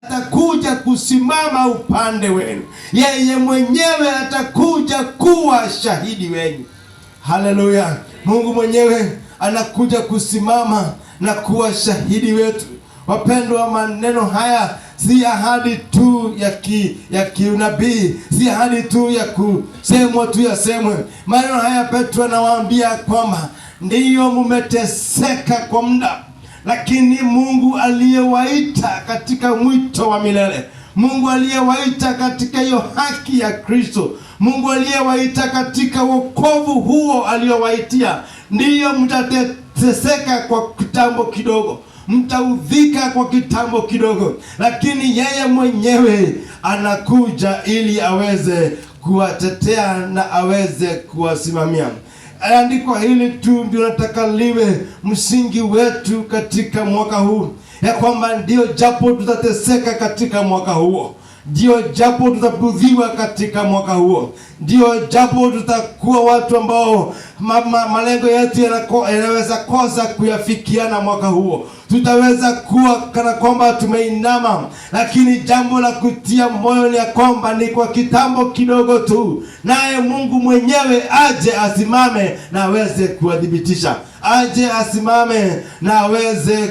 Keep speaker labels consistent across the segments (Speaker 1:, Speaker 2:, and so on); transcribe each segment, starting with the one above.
Speaker 1: atakuja kusimama upande wenu. Yeye mwenyewe atakuja kuwa shahidi wenu. Haleluya. Mungu mwenyewe anakuja kusimama na kuwa shahidi wetu. Wapendwa, maneno haya si ahadi tu ya kiunabii, si ahadi tu ya kusemwa tu yasemwe. Maneno haya Petro anawaambia kwamba ndiyo mumeteseka kwa muda, lakini Mungu aliyewaita katika mwito wa milele, Mungu aliyewaita katika hiyo haki ya Kristo, Mungu aliyewaita katika wokovu huo aliyowaitia, ndiyo mtateseka kwa kitambo kidogo, mtaudhika kwa kitambo kidogo, lakini yeye mwenyewe anakuja ili aweze kuwatetea na aweze kuwasimamia. Andiko hili tu ndio nataka liwe msingi wetu katika mwaka huu, ya kwamba ndio japo tutateseka katika mwaka huo, ndio japo tutabudhiwa katika mwaka huo, ndio japo tutakuwa watu ambao malengo yetu yanaweza kosa kuyafikiana mwaka huo, tutaweza kuwa kana kwamba tumeinama, lakini jambo la kutia moyo ni ya kwamba ni kwa kitambo kidogo tu, naye Mungu mwenyewe aje asimame na aweze kuwadhibitisha, aje asimame na aweze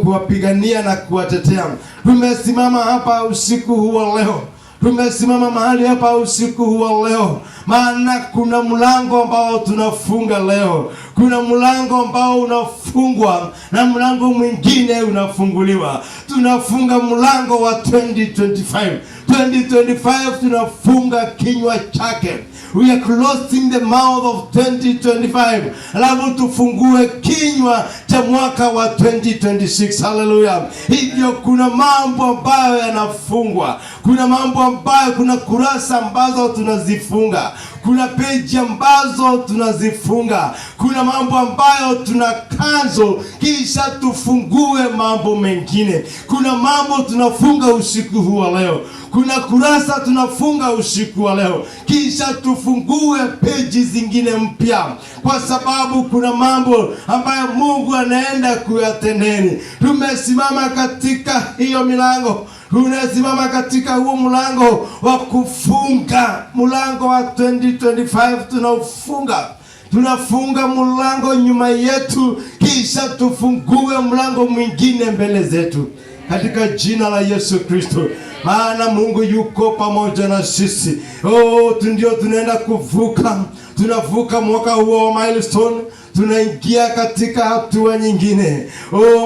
Speaker 1: kuwapigania na kuwatetea. Tumesimama hapa usiku huu wa leo, tumesimama mahali hapa usiku huu wa leo, maana kuna mlango ambao tunafunga leo, kuna mlango ambao unafungwa na mlango mwingine unafunguliwa. Tunafunga mlango wa 2025 tunafunga kinywa chake. We are closing the mouth of 2025. Alafu tufungue kinywa cha mwaka wa 2026. Hallelujah. Hivyo kuna mambo ambayo yanafungwa, kuna mambo ambayo, kuna kurasa ambazo tunazifunga, kuna peji ambazo tunazifunga, kuna mambo ambayo tunakazo kisha tufungue mambo mengine. Kuna mambo tunafunga usiku huu wa leo, kuna kurasa tunafunga usiku wa leo, kisha tufungue peji zingine mpya, kwa sababu kuna mambo ambayo Mungu anaenda kuyatendeni. Tumesimama katika hiyo milango, tunasimama katika huo mlango wa kufunga, mlango wa 2025 tunaufunga. Tunafunga mlango nyuma yetu, kisha tufungue mlango mwingine mbele zetu, katika jina la Yesu Kristo. Maana Mungu yuko pamoja na sisi. Ndio tunaenda kuvuka, tunavuka mwaka huo wa milestone, tunaingia katika hatua nyingine.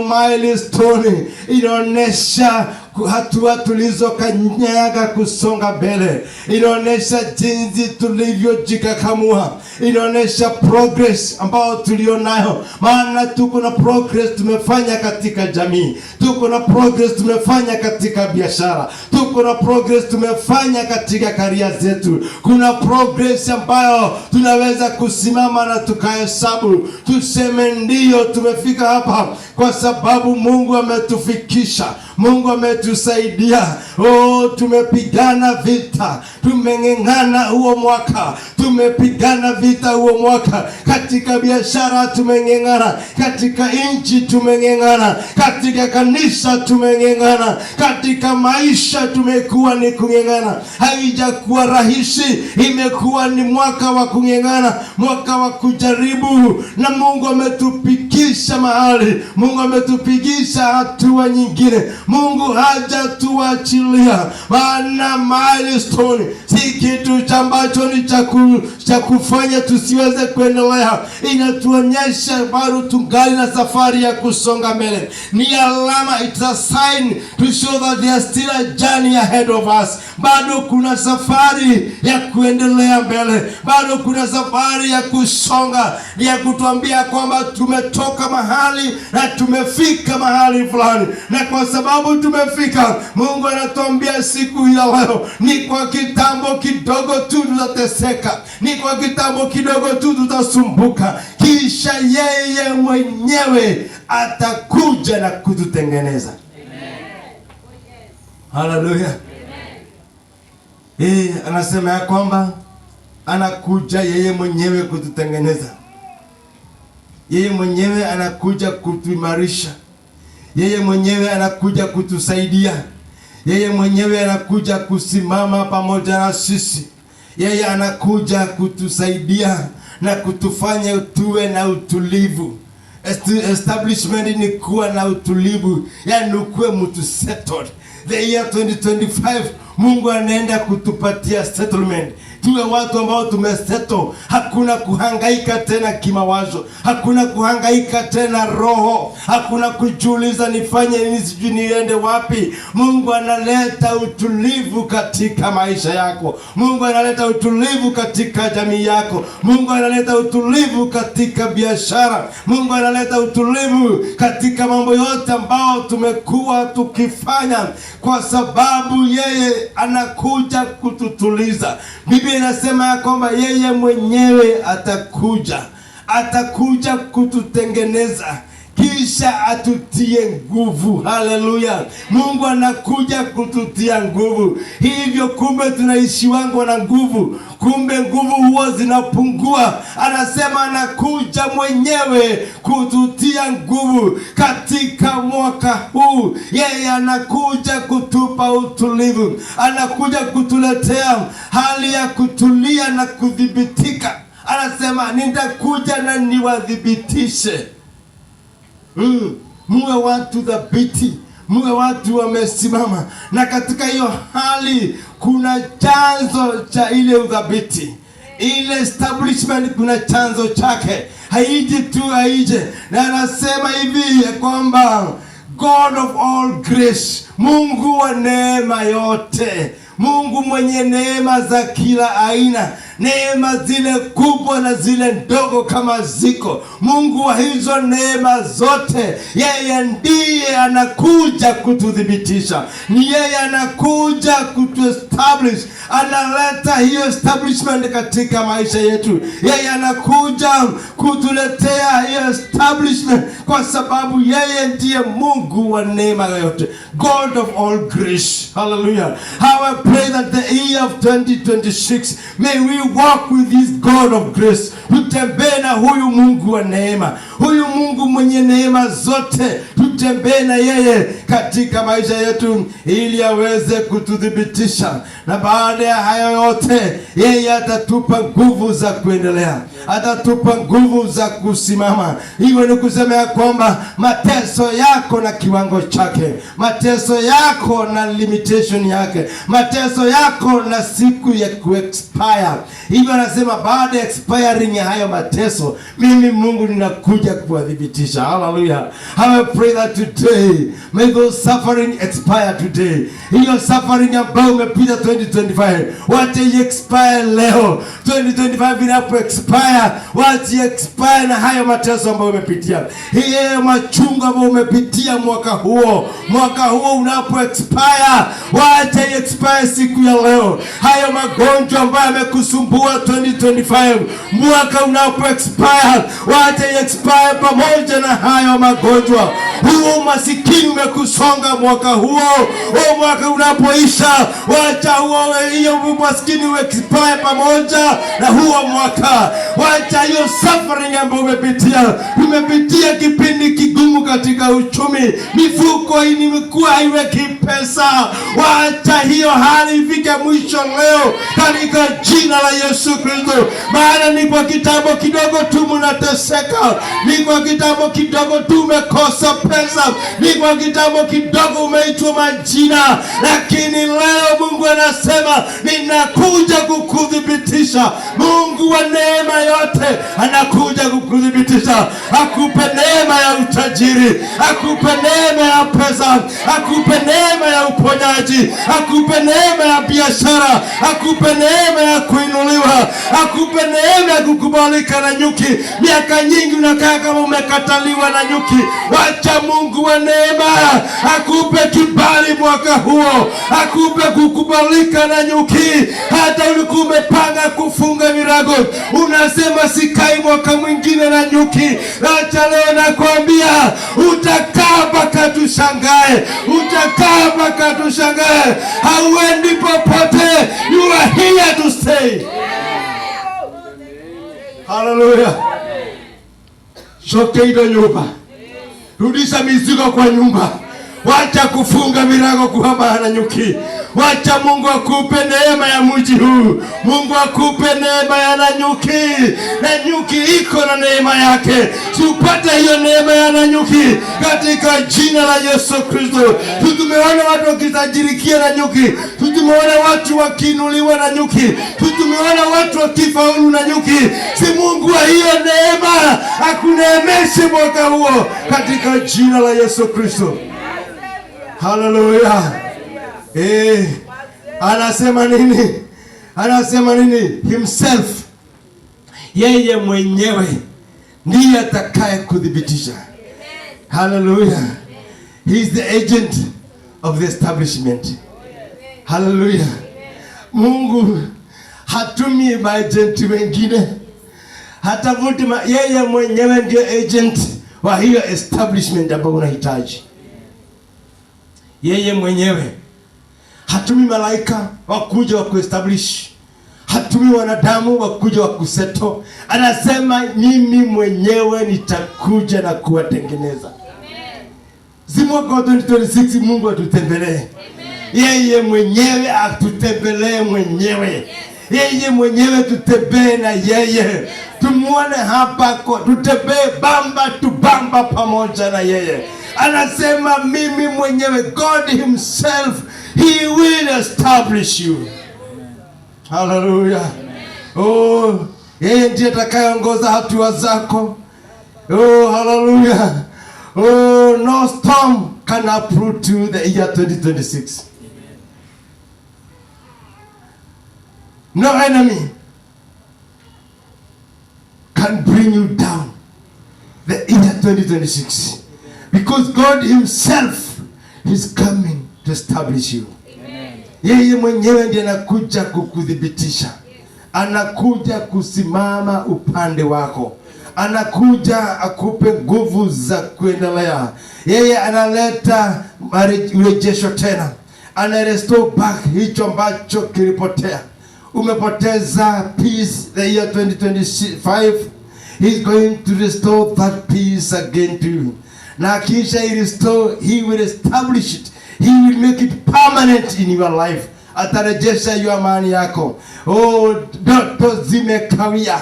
Speaker 1: Milestone inaonesha hatua tulizokanyaga kusonga mbele, inaonesha jinsi tulivyojikakamua, inaonesha progress ambayo tulionayo. Maana tuko na progress tumefanya katika jamii, tuko na progress tumefanya katika biashara, tuko na progress tumefanya katika karia zetu. Kuna progress ambayo tunaweza kusimama na tukahesabu, tuseme ndio tumefika hapa kwa sababu Mungu ametufikisha, Mungu ametusaidia. Tumepigana vita, tumeng'eng'ana huo mwaka, tumepigana vita huo mwaka. Katika biashara tumeng'eng'ana, katika nchi tumeng'eng'ana, katika kanisa tumeng'eng'ana, katika maisha tumekuwa ni kung'eng'ana. Haijakuwa rahisi, imekuwa ni mwaka wa kung'eng'ana, mwaka wa kujaribu, na Mungu ametupikisha mahali, Mungu ametupigisha hatua nyingine. Mungu hajatuachilia, maana milestone si kitu ambacho ni cha kufanya tusiweze kuendelea. Inatuonyesha bado tungali na safari ya kusonga mbele. Ni alama, it's a sign to show that there is still a journey ahead of us. Bado kuna safari ya kuendelea mbele, bado kuna safari ya kusonga, ya kutuambia kwamba tumetoka mahali na tumefika mahali fulani. Na kwa sababu tumefika, Mungu anatuambia siku ya leo, ni kwa kitambo kidogo tu tutateseka, ni kwa kitambo kidogo tu tutasumbuka, kisha yeye mwenyewe atakuja na kututengeneza. Haleluya. Anasema ya kwamba anakuja yeye mwenyewe kututengeneza, yeye mwenyewe anakuja kutuimarisha, Yeye mwenyewe anakuja kutusaidia. Yeye mwenyewe anakuja kusimama pamoja na sisi. Yeye anakuja kutusaidia na kutufanya tuwe na utulivu. Establishment ni kuwa na utulivu, yani ukuwe mtu settled. The year 2025 Mungu anaenda kutupatia settlement. Tuwe watu ambao tumesettle. Hakuna kuhangaika tena kimawazo. Hakuna kuhangaika tena roho. Hakuna kujiuliza nifanye nini, sijui niende wapi. Mungu analeta utulivu katika maisha yako. Mungu analeta utulivu katika jamii yako. Mungu analeta utulivu katika biashara. Mungu analeta utulivu katika mambo yote ambao tumekuwa tukifanya, kwa sababu yeye anakuja kututuliza. Biblia inasema ya kwamba yeye mwenyewe atakuja kututengeneza, kisha atutie nguvu. Haleluya! Mungu anakuja kututia nguvu. Hivyo kumbe tunaishiwangwa na nguvu. Kumbe nguvu huwa zinapungua. Anasema anakuja mwenyewe kututia nguvu katika mwaka huu. Yeye anakuja kutupa utulivu. Anakuja kutuletea hali ya kutulia na kudhibitika. Anasema nitakuja na niwadhibitishe. Muwe watu thabiti, muwe watu wamesimama. Na katika hiyo hali kuna chanzo cha ile uthabiti. Ile establishment kuna chanzo chake. Haiji tu haije. Na anasema hivi ya kwamba God of all grace, Mungu wa neema yote, Mungu mwenye neema za kila aina, neema zile kubwa na zile ndogo kama ziko. Mungu wa hizo neema zote, yeye ndiye anakuja kutudhibitisha. Ni yeye anakuja kutuestablish. Analeta hiyo establishment katika maisha yetu. Yeye anakuja kutuletea hiyo establishment kwa sababu yeye ndiye Mungu wa neema yote. God of all grace. Hallelujah. How I pray that the year of 2026 may we walk with this God of grace. Tutembee na huyu Mungu wa neema, huyu Mungu mwenye neema zote. Tutembee na yeye katika maisha yetu ili aweze kutudhibitisha. Na baada ya hayo yote, yeye atatupa nguvu za kuendelea, atatupa nguvu za kusimama. Hiyo ni kusema ya kwamba mateso yako na kiwango chake, mateso yako na limitation yake, mateso yako na siku ya kuexpire. Hivyo anasema baada ya expiring ya hayo mateso, mimi Mungu ninakuja kuwadhibitisha. Hallelujah. I pray that today may those suffering expire today. Hiyo suffering ambayo umepita 2025, wacha expire leo. 2025 inapo expire, wacha expire na hayo mateso ambayo umepitia. Hiyo machungu ambayo umepitia mwaka huo unapo expire, wacha expire siku ya leo. Hayo magonjwa ambayo yamekusumbua 2025, mwaka unapo expire, wacha expire pamoja na hayo magonjwa. Huo masikini umekusonga mwaka huo mwaka unapoisha, wacha hiyo masikini expire pamoja na huo mwaka. Wacha hiyo suffering ambayo umepitia kipindi kigumu katika uchumi, mifuko imekuwa haiweki pesa. Wacha hiyo hali ifike mwisho leo katika jina la Yesu Kristo. Maana ni kwa kitambo kidogo tu mnateseka, ni kwa kitambo kidogo tu umekosa pesa, ni kwa kitambo kidogo umeitwa majina, lakini leo Mungu anasema ninakuja kukudhibitisha. Mungu wa neema yote anakuja kukudhibitisha. Akupe neema ya utajiri, akupe neema ya pesa, akupe neema ya uponyaji, akupe neema ya biashara, akupe neema ya kuinuliwa, akupe neema ya kukubalika na nyuki. Miaka nyingi unakaa kama umekataliwa na nyuki. Wacha Mungu wa neema akupe kibali mwaka huo, akupe kukubalika na nyuki. Hata ulikuwa umepanga kufunga virago, unasema sikai mwaka mwingine na nyuki. Acha leo nakwambia, utakaa mpaka tushangae, utakaa mpaka tushangae. Hauendi popote, you are here to stay. Hallelujah. Shoke ido nyumba, Rudisha mizigo kwa nyumba. Wacha kufunga milango kuhama na nyuki. Wacha Mungu akupe neema ya mji huu. Mungu akupe neema ya Nanyuki. Nanyuki iko na neema yake. Siupate hiyo neema ya Nanyuki katika jina la Yesu Kristo. Tumeona watu wakitajirikia Nanyuki. Tumeona watu wakiinuliwa Nanyuki. Tumeona watu wakifaulu Nanyuki. Si Mungu wa hiyo neema akuneemeshe mwaka huo katika jina la Yesu Kristo. Hallelujah. Anasema nini? Anasema nini? Himself, yeye mwenyewe ndiye atakaye kudhibitisha. Hallelujah. He is the agent of the establishment. Hallelujah. Mungu hatumi maagenti wengine, hatafuti yeye mwenyewe ndiye agent wa hiyo establishment ambayo unahitaji. Yeye mwenyewe hatumi malaika wakuja wa kuestablish, hatumi wanadamu wakuja wa kuseto. Anasema mimi mwenyewe nitakuja na kuwatengeneza. Mwaka wa 2026 Mungu atutembelee. Yeye mwenyewe atutembelee mwenyewe. Yeye mwenyewe tutembee na yeye. Tumuone hapa kwa tutembee bamba tubamba pamoja na yeye. Anasema mimi mwenyewe, God himself, he will establish you. Hallelujah. Oh, yeye ndiye atakayeongoza hatua zako. Oh, hallelujah. Oh, no storm can uproot you the year 2026. No enemy can bring you down the year 2026. Because God himself is coming to establish you. Amen. Yeye mwenyewe ndiye anakuja kukudhibitisha. Anakuja kusimama upande wako. Anakuja akupe nguvu za kuendelea. Yeye analeta urejesho tena. Ana restore back hicho ambacho kilipotea. Umepoteza peace the year 2025. He's going to restore that peace again to you. Na kisha he restore, he will establish it. He will make it permanent in your life. Atarejesha hiyo amani yako. Oh, ndoto zimekawia,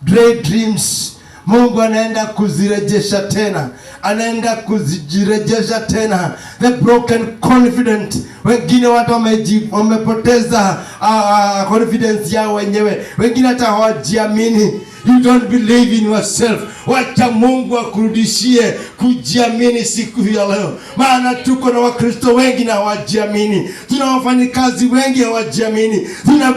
Speaker 1: dreams, Mungu anaenda kuzirejesha tena. Anaenda kuzirejesha tena. The broken confident. Wengine watu wamepoteza confidence yao wenyewe. Wengine hata hawajiamini. You don't believe in yourself. Wacha Mungu akurudishie kujiamini siku hii leo. Maana tuko na Wakristo wengi na hawajiamini. Tuna wafanyikazi wengi hawajiamini. Tuna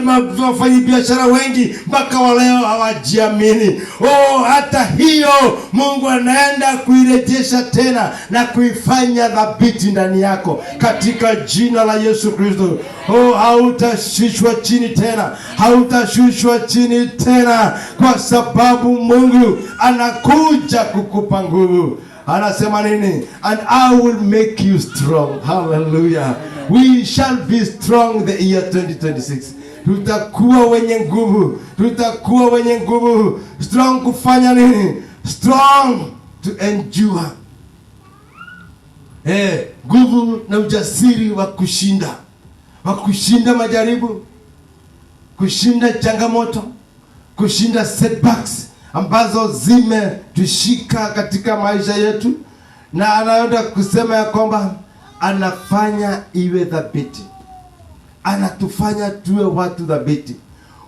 Speaker 1: wafanyabiashara wengi mpaka leo hawajiamini. Oh, hata hiyo Mungu anaenda kuirejesha tena na kuifanya thabiti ndani yako katika jina la Yesu Kristo. Oh, hautashushwa chini tena. Hautashushwa chini tena kwa sababu Mungu anakuja kukupa nguvu. Anasema nini? And I will make you strong. Hallelujah. We shall be strong the year 2026. Tutakuwa wenye nguvu. Tutakuwa wenye nguvu. Strong kufanya nini? Strong to endure. Nguvu na ujasiri wa kushinda. Wa kushinda majaribu. Kushinda changamoto. Kushinda setbacks ambazo zimetushika katika maisha yetu. Na anaenda kusema ya kwamba anafanya iwe thabiti. Anatufanya tuwe watu thabiti.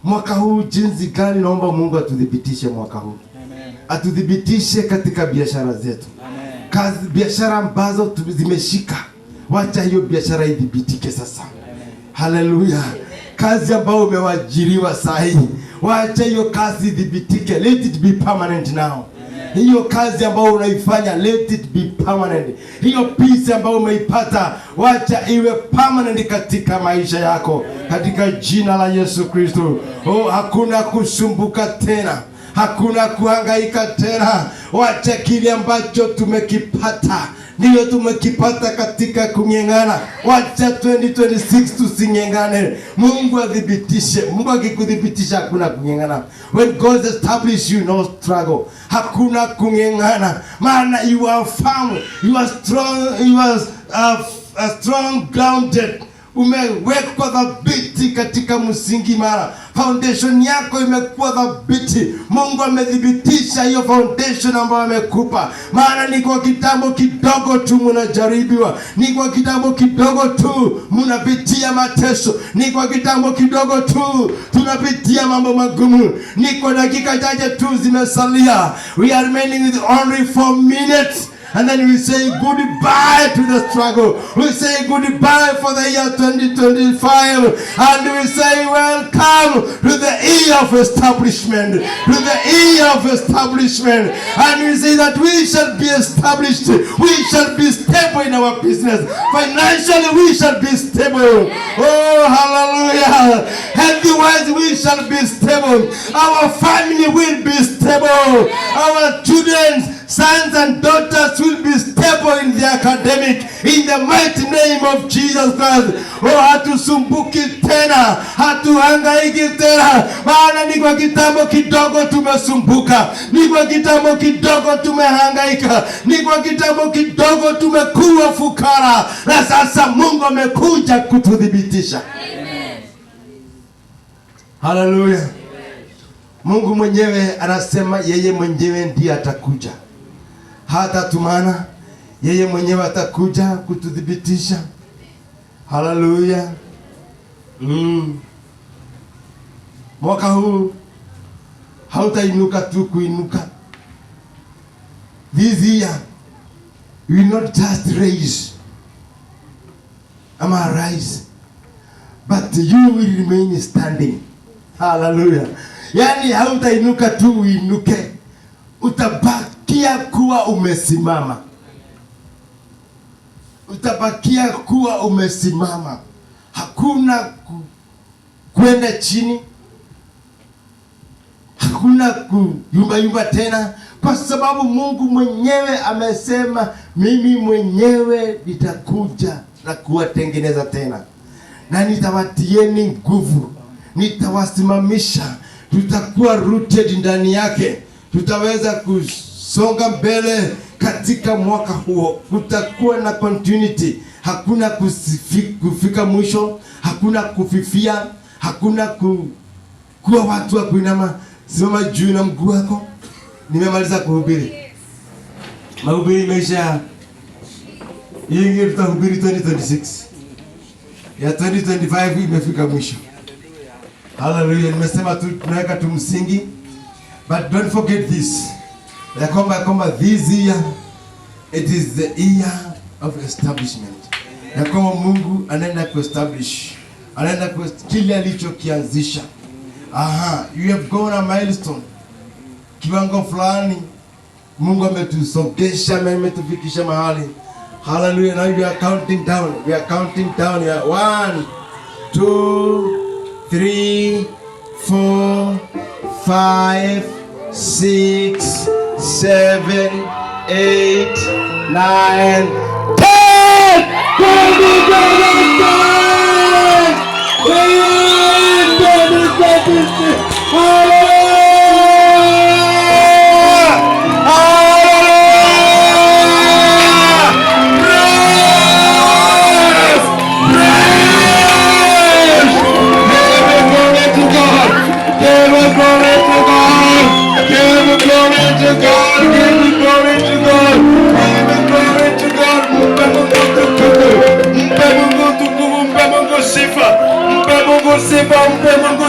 Speaker 1: Mwaka huu jinsi gani naomba Mungu atudhibitishe mwaka huu. Amen. Atudhibitishe katika biashara zetu. Amen. Kazi biashara ambazo zimeshika, wacha hiyo biashara idhibitike sasa. Amen. Hallelujah. Kazi ambayo umewajiriwa sahi, wacha hiyo kazi idhibitike. Let it be permanent now. Hiyo kazi ambayo unaifanya, let it be permanent. Hiyo peace ambayo umeipata, wacha iwe permanent katika maisha yako katika jina la Yesu Kristo. Oh, hakuna kusumbuka tena. Hakuna kuhangaika tena. Wacha kile ambacho tumekipata ndiyo tumekipata katika kung'eng'ana. Wacha 2026 tusing'eng'ane. Mungu athibitishe. Mungu akikuthibitisha hakuna kung'eng'ana. When God establish you, no struggle. Hakuna kung'eng'ana. Maana you are firm, you are strong, you are strong grounded. Umewekwa dhabiti katika msingi mara. Foundation yako imekuwa dhabiti. Mungu amethibitisha hiyo foundation ambayo amekupa. Maana ni kwa kitambo kidogo tu mnajaribiwa. Ni kwa kitambo kidogo tu mnapitia mateso. Ni kwa kitambo kidogo tu tunapitia mambo magumu. Ni kwa dakika chache tu zimesalia. We are remaining with only 4 minutes. And then we say goodbye to the struggle. We say goodbye for the year 2025. And we say welcome to the year of establishment. To the year of establishment. And we say that we shall be established. We shall be stable in our business. Financially we shall be stable. Oh, hallelujah. Health-wise we shall be stable. Our family will be stable. Our children, sons and daughters will be stable in the academic, in the mighty name of Jesus Christ. Oh, hatusumbuki tena, hatuhangaiki tena, maana ni kwa kitambo kidogo tumesumbuka, ni kwa kitambo kidogo tumehangaika, ni kwa kitambo kidogo tumekuwa fukara, na sasa Mungu amekuja kutudhibitisha. Amen. Hallelujah. Mungu mwenyewe anasema yeye mwenyewe ndiye atakuja. Hata tumana yeye mwenyewe atakuja kutudhibitisha. Hallelujah. Mwaka huu hautainuka tu kuinuka. This year you will not just raise ama rise, but you will remain standing. Hallelujah. Yani hautainuka tu uinuke, utabakia kuwa umesimama. Utabakia kuwa umesimama. Hakuna kwenda chini. Hakuna kuyumba tena, kwa sababu Mungu mwenyewe amesema mimi mwenyewe nitakuja na kuwatengeneza tena. Na nitawatieni nguvu. Nitawasimamisha. Tutakuwa rooted ndani yake. Tutaweza kusonga mbele katika mwaka huo. Kutakuwa na continuity. Hakuna kufika mwisho. Hakuna kufifia. Hakuna kuwa watu wa kuinama. Simama juu na mguu wako. Nimemaliza kuhubiri. Mahubiri imeisha. Hii tutahubiri 2026. Ya 2025 imefika mwisho. Hallelujah. Nimesema tu tunaweka tu msingi. But don't forget this. Ya kwamba this year it is the year of establishment. Ya kwamba Mungu anaenda kuestablish. Anaenda kile alichokianzisha. You have gone a milestone. Kiwango fulani Mungu ametusongesha, ametufikisha mahali. Hallelujah. Now we are counting down. We are counting down. 1, 2, 3, 4, 5, 6, 7, 8, 9, 10. Mpe Mungu sifa, mpe Mungu